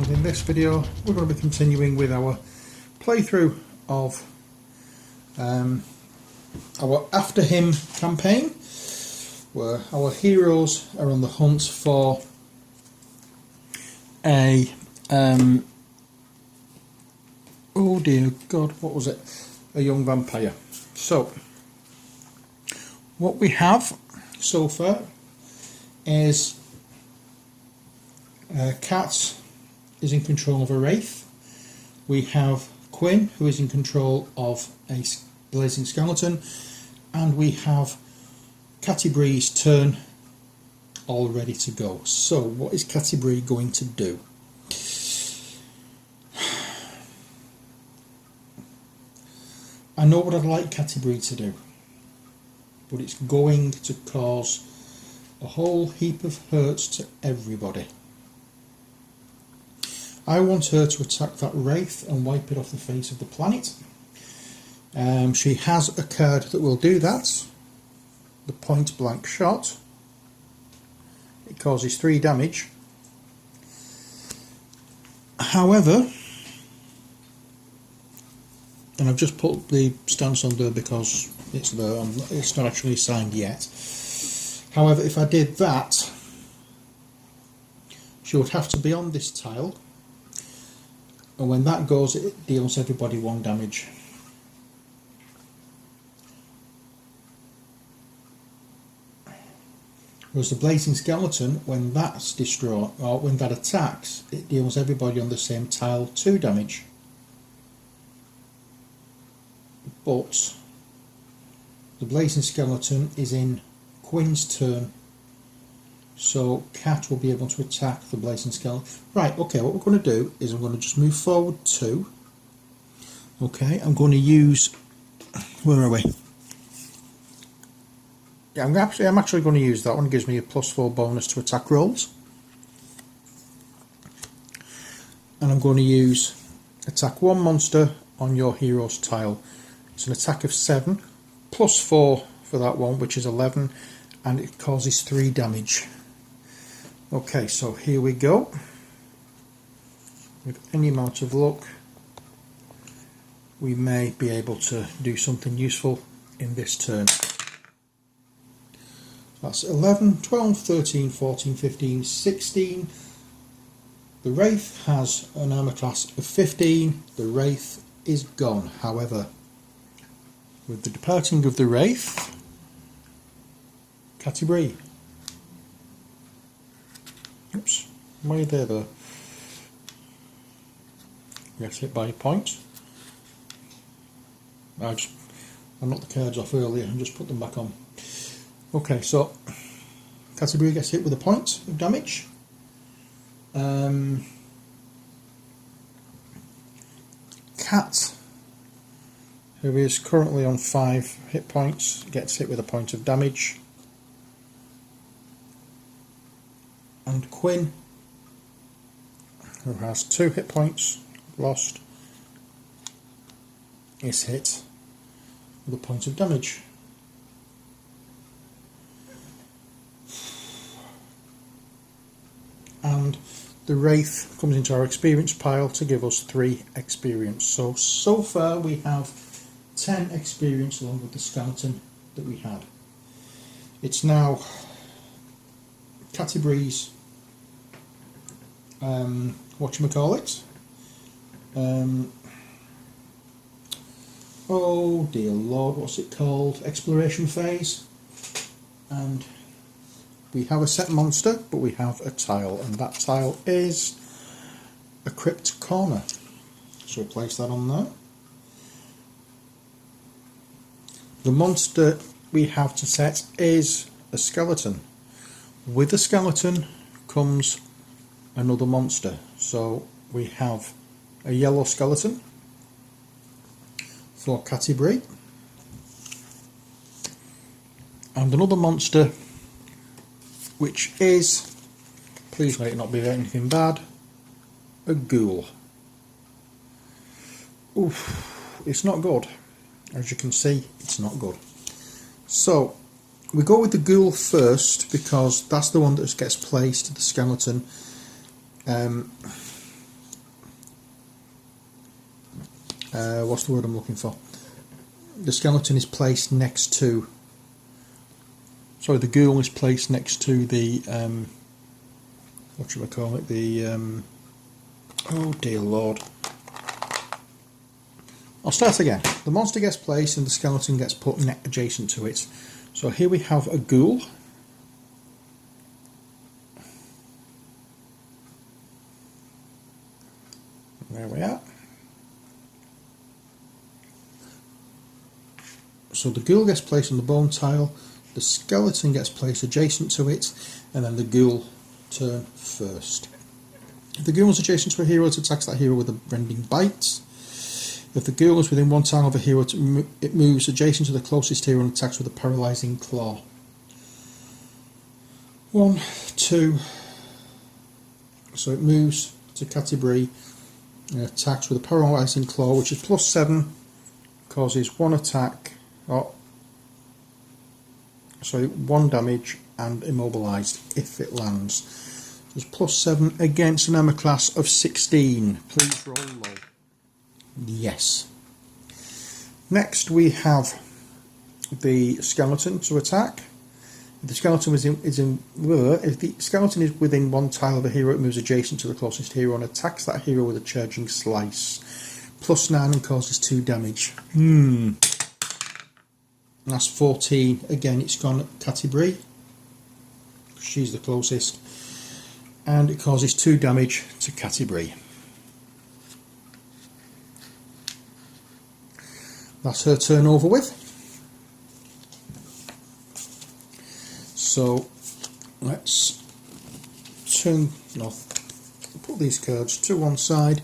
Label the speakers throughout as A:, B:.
A: and in this video we're going to be continuing with our playthrough of our After Him campaign, where our heroes are on the hunt for a oh dear god, what was it? A young vampire. So what we have so far is Katt is in control of a wraith. We have Quinn, who is in control of a blazing skeleton, and we have Cattie-Brie's turn all ready to go. So what is Cattie-Brie going to do? I know what I'd like Cattie-Brie to do, but it's going to cause a whole heap of hurt to everybody. I want her to attack that wraith and wipe it off the face of the planet. She has a card that will do that. The point blank shot. It causes 3 damage. However, and I've just put the stance on there because it's there, it's not actually signed yet. However, if I did that, she would have to be on this tile, and when that goes, it deals everybody 1 damage. Whereas the blazing skeleton, when that's destroyed, or when that attacks, it deals everybody on the same tile 2 damage. But the blazing skeleton is in Quinn's turn, so Katt will be able to attack the blazing skeleton. Right, okay, what we're going to do is I'm going to just move forward 2. Okay, I'm going to use, where are we? Yeah, I'm actually going to use that one. It gives me a +4 bonus to attack rolls. And I'm going to use attack 1 monster on your hero's tile. It's an attack of 7, +4 for that one, which is 11, and it causes 3 damage. Okay, so here we go. With any amount of luck, we may be able to do something useful in this turn. That's 11, 12, 13, 14, 15, 16. The Wraith has an armour class of 15. The Wraith is gone. However, with the departing of the Wraith, Cattie-Brie. Oops, why are you there though? Get hit by a point. I knocked the cards off earlier and just put them back on. Okay, so Cattie-Brie gets hit with a point of damage. Katt, who is currently on 5 hit points, gets hit with a point of damage. And Quinn, who has 2 hit points, lost, is hit with a point of damage. And the Wraith comes into our experience pile to give us 3 experience. So far we have 10 experience along with the skeleton that we had. It's now Cattie-Brie's whatchamacallit, oh dear lord, what's it called, exploration phase, and we have a set monster, but we have a tile, and that tile is a crypt corner, so we'll place that on there. The monster we have to set is a skeleton. With the skeleton comes another monster, so we have a yellow skeleton for Cattie-Brie, and another monster which is, please let it not be anything bad, a ghoul. Oof, it's not good. As you can see, it's not good. So we go with the ghoul first because that's the one that gets placed, the skeleton. what's the word I'm looking for? The skeleton is placed next to, sorry, the ghoul is placed next to the, what should I call it, the, oh dear lord. I'll start again. The monster gets placed and the skeleton gets put adjacent to it. So here we have a ghoul. There we are. So the ghoul gets placed on the bone tile, the skeleton gets placed adjacent to it, and then the ghoul turn first. If the ghoul is adjacent to a hero, it attacks that hero with a rending bite. If the ghoul is within one tile of a hero, it moves adjacent to the closest hero and attacks with a paralysing claw. 1, 2. So it moves to Cattie-Brie and attacks with a paralysing claw, which is +7, causes 1 attack, sorry, 1 damage and immobilised if it lands. So it's +7 against an armour class of 16. Please roll low. Yes. Next we have the skeleton to attack. If the skeleton if the skeleton is within one tile of a hero, it moves adjacent to the closest hero and attacks that hero with a charging slice. +9 and causes 2 damage. That's 14. Again, it's gone at Cattie-Brie. She's the closest. And it causes 2 damage to Cattie-Brie. That's her turn over with. So let's put these cards to one side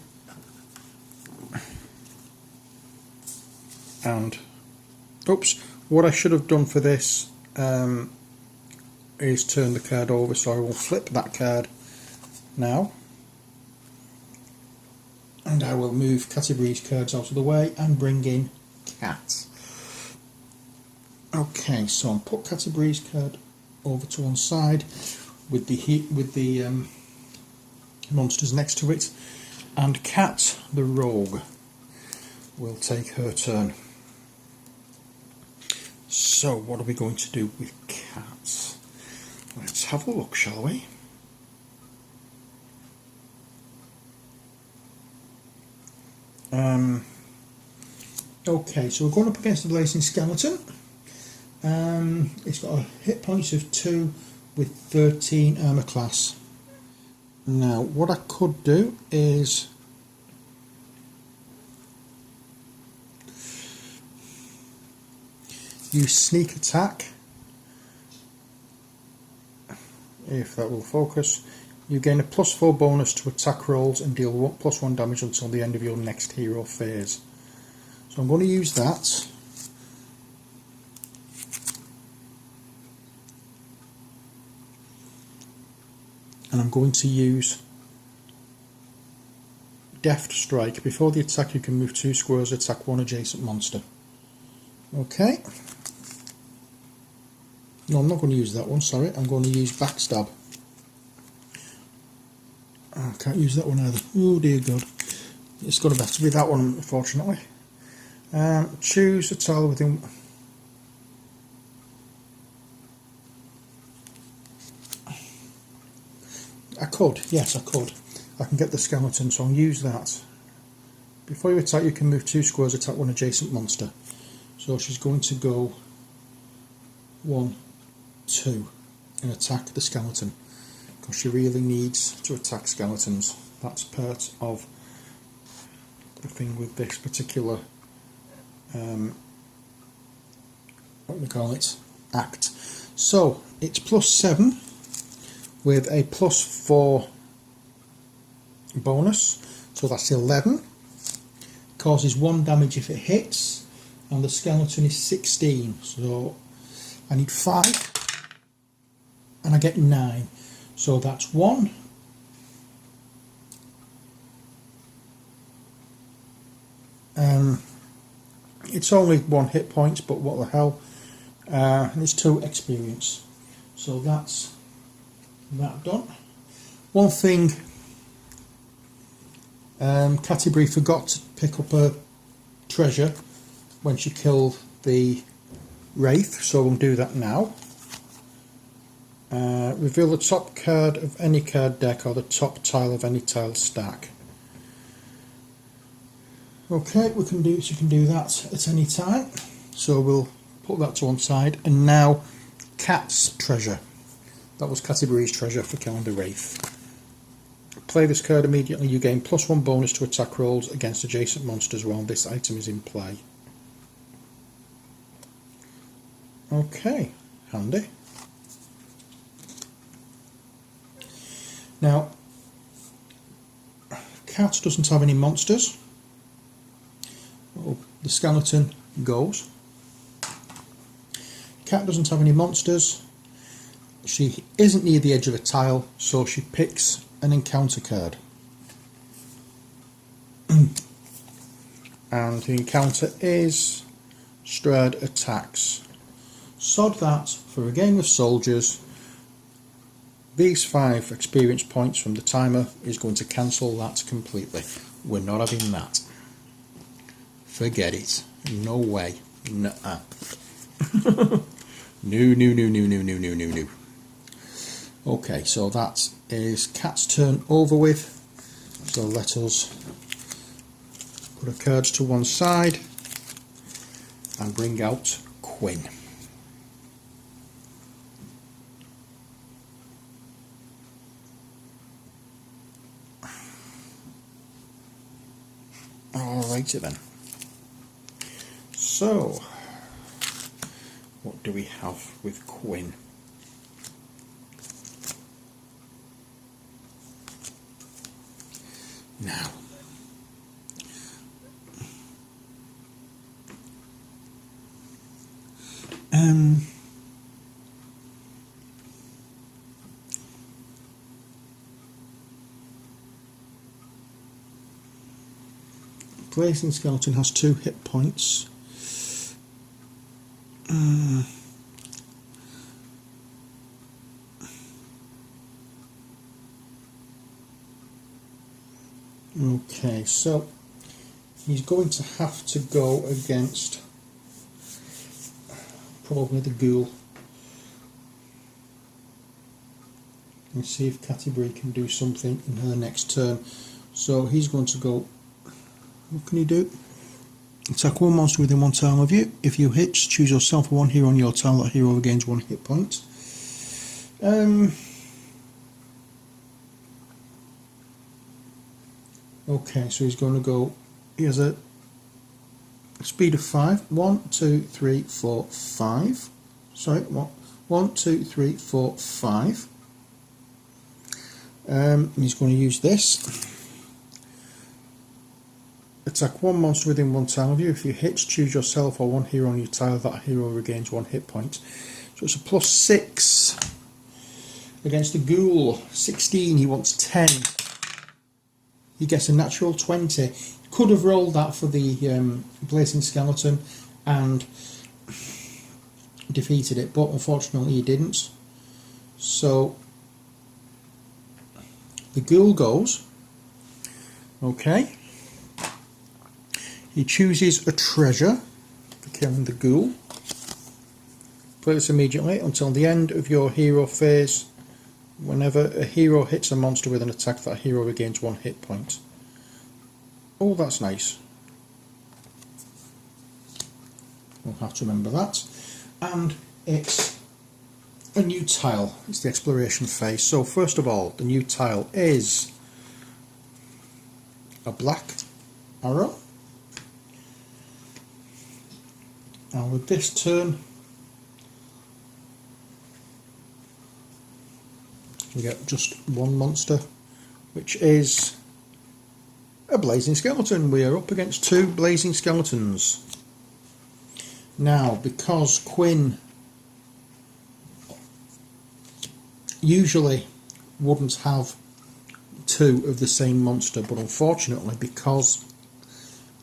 A: and oops, what I should have done for this is turn the card over, so I will flip that card now and I will move Cattie-Brie's cards out of the way and bring in Cat. Okay, so I'll put Cattie-Brie's card over to one side with the monsters next to it, and Cat the rogue will take her turn. So what are we going to do with Cat? Let's have a look, shall we? Okay, so we're going up against the blazing skeleton. It's got a hit points of 2 with 13 armour class. Now what I could do is use sneak attack, if that will focus. You gain a +4 bonus to attack rolls and deal +1 damage until the end of your next hero phase. So I'm going to use that. And I'm going to use Deft Strike. Before the attack you can move 2 squares, attack 1 adjacent monster. Okay. No, I'm not going to use that one, sorry. I'm going to use Backstab. I can't use that one either. Oh dear God. It's going to have to be that one, unfortunately. Choose a tile within... I could, yes I could. I can get the skeleton, so I'll use that. Before you attack you can move 2 squares, attack 1 adjacent monster. So she's going to go 1, 2 and attack the skeleton, because she really needs to attack skeletons. That's part of the thing with this particular what do we call it, act. So it's +7 with a +4 bonus, so that's 11. Causes 1 damage if it hits, and the skeleton is 16, so I need 5 and I get 9, so that's 1, it's only 1 hit points, but what the hell, and it's 2 experience, so that's that done. One thing, Cattie-Brie forgot to pick up her treasure when she killed the wraith, so we'll do that now. Reveal the top card of any card deck or the top tile of any tile stack. Okay, she can do that at any time, so we'll put that to one side. And now Cat's treasure. That was Cattie-Brie's treasure for killing the wraith. Play this card immediately. You gain +1 bonus to attack rolls against adjacent monsters while this item is in play. Okay, handy. Now, Cat doesn't have any monsters. Oh, the skeleton goes. Cat doesn't have any monsters. She isn't near the edge of a tile, so she picks an encounter card. And the encounter is Strad attacks. Sod that, for a game of soldiers, these 5 experience points from the timer is going to cancel that completely. We're not having that. Forget it. No way. Nuh-uh. No. Okay, so that is Cat's turn over with. So let us put our cards to one side and bring out Quinn. Alrighty then. So, what do we have with Quinn? Now, Blazing Skeleton has 2 hit points. Okay, so he's going to have to go against probably the ghoul. Let's see if Cattie-Brie can do something in her next turn. So he's going to go. What can he do? Attack one monster within 1 tile of you. If you hit, choose yourself or one hero on your tile. That hero regains 1 hit point. Okay, so he's going to go. He has a speed of 5. 1, 2, 3, 4, 5. Sorry, what? 1, 2, 3, 4, 5. He's going to use this. Attack one monster within 1 tile of you. If you hit, choose yourself or one hero on your tile. That hero regains 1 hit point. So it's a +6 against the ghoul. 16. He wants 10. He gets a natural 20. Could have rolled that for the Blazing Skeleton and defeated it, but unfortunately he didn't. So the ghoul goes. Okay. He chooses a treasure for killing the ghoul. Play this immediately until the end of your hero phase. Whenever a hero hits a monster with an attack, that hero regains 1 hit point. Oh, that's nice. We'll have to remember that. And it's a new tile. It's the exploration phase. So first of all, the new tile is a black arrow. And with this turn, we get just 1 monster, which is a Blazing Skeleton. We are up against 2 Blazing Skeletons. Now, because Quinn usually wouldn't have 2 of the same monster, but unfortunately, because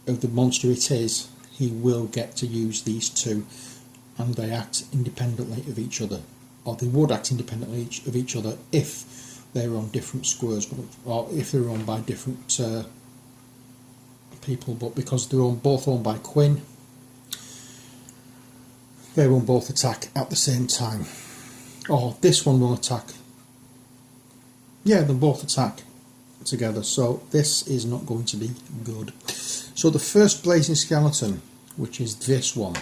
A: of the monster it is, he will get to use these 2, and they act independently of each other. Or they would act independently of each other if they were on different squares, or if they were on by different people, but because they're both owned by Quinn, they won't both attack at the same time. Or this one will attack. Yeah, they'll both attack together, so this is not going to be good. So the first blazing skeleton, which is this one.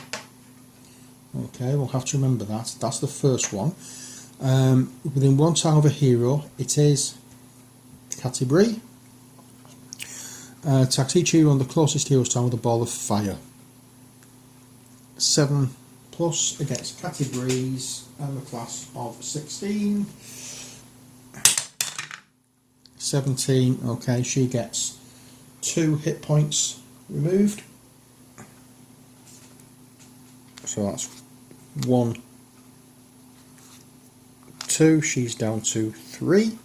A: Okay, we'll have to remember that. That's the first one. Within 1 tile of a hero, it is Cattie-Brie. Attacks each hero on the closest hero's town with a ball of fire. 7 plus against Cattie-Brie's armor class of 16. 17. Okay, she gets 2 hit points removed. So that's 1, 2. She's down to 3.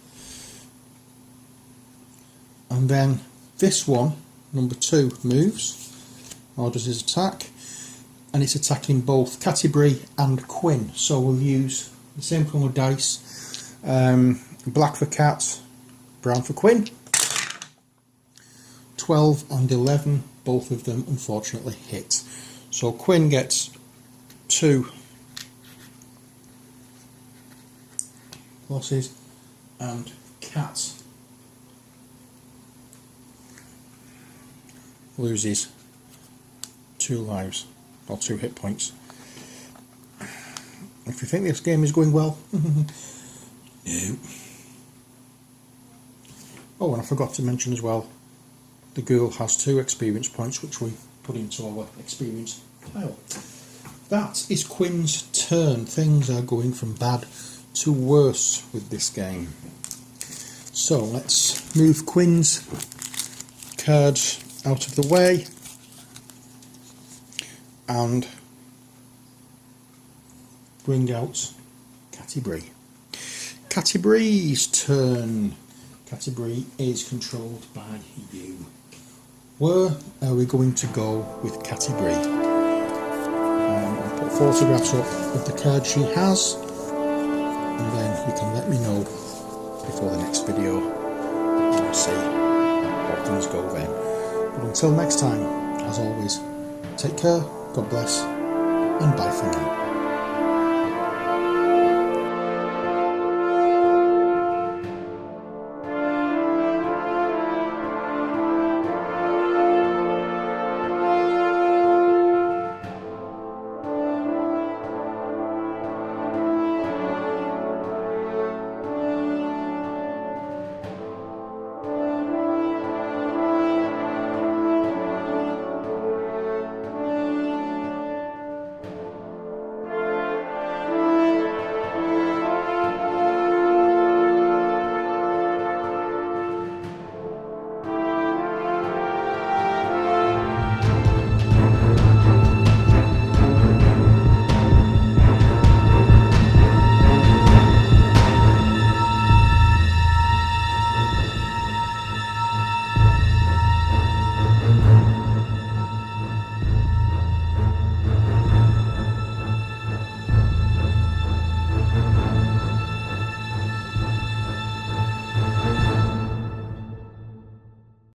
A: And then this one, number 2, moves, or does his attack, and it's attacking both Cattie-Brie and Quinn. So we'll use the same colour dice, black for Cat, brown for Quinn. 12 and 11, both of them unfortunately hit. So Quinn gets 2 losses, and Cat loses 2 lives, or 2 hit points. If you think this game is going well, no. Oh, and I forgot to mention as well, the girl has 2 experience points, which we put into our experience pile. That is Quinn's turn. Things are going from bad to worse with this game. So let's move Quinn's cards out of the way and bring out Cattie-Brie. Cattie-Brie's turn. Cattie-Brie is controlled by you. Where are we going to go with Cattie-Brie? I'll put photographs up of the cards she has, and then you can let me know before the next video and we'll see how things go then. But until next time, as always, take care, God bless, and bye for now.